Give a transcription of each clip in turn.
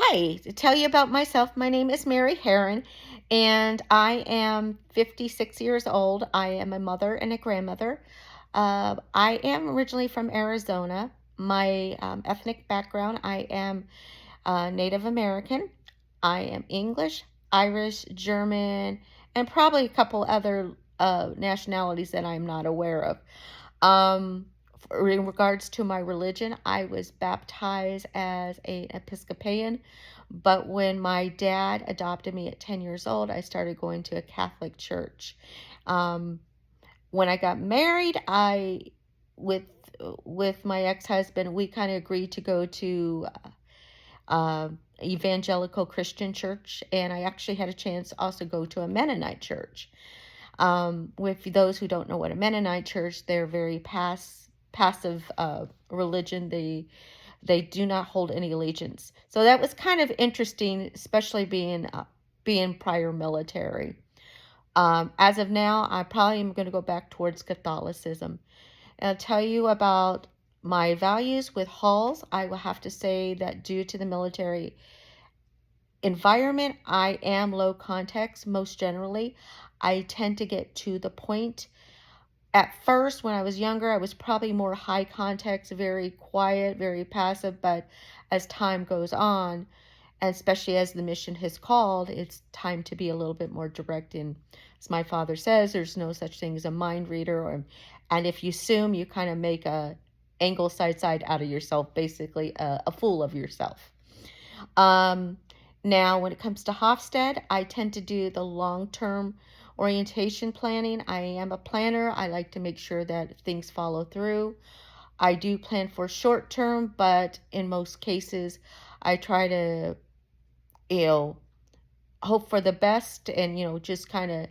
Hi, to tell you about myself, my name is Mary Heron, and I am 56 years old. I am a mother and a grandmother. I am originally from Arizona. My ethnic background, I am Native American. I am English, Irish, German, and probably a couple other nationalities that I'm not aware of. Um, in regards to my religion, I was baptized as an Episcopalian, but when my dad adopted me at 10 years old, I started going to a Catholic church. Um, when I got married, I with with my ex-husband, we kind of agreed to go to evangelical Christian church, and I actually had a chance to also go to a Mennonite church. With those who don't know what a Mennonite church, they're very passive religion. They do not hold any allegiance. So that was kind of interesting, especially being prior military. As of now, I probably am going to go back towards Catholicism. And I'll tell you about my values with halls. I will have to say that due to the military environment, I am low context most generally. I tend to get to the point. At first, when I was younger, I was probably more high context, very quiet, very passive, but as time goes on, and especially as the mission has called, it's time to be a little bit more direct. And as my father says, there's no such thing as a mind reader, and if you assume, you kind of make a angle side out of yourself, basically a fool of yourself. Um, Now, when it comes to Hofstad, I tend to do the long-term orientation planning. I am a planner. I like to make sure that things follow through. I do plan for short term, but in most cases, I try to, you know, hope for the best and, just kind of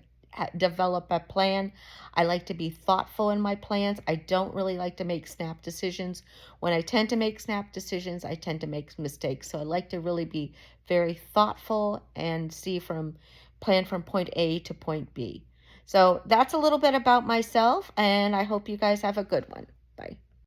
develop a plan. I like to be thoughtful in my plans. I don't really like to make snap decisions. When I tend to make snap decisions, I tend to make mistakes. So I like to really be very thoughtful and plan from point A to point B. So that's a little bit about myself, and I hope you guys have a good one.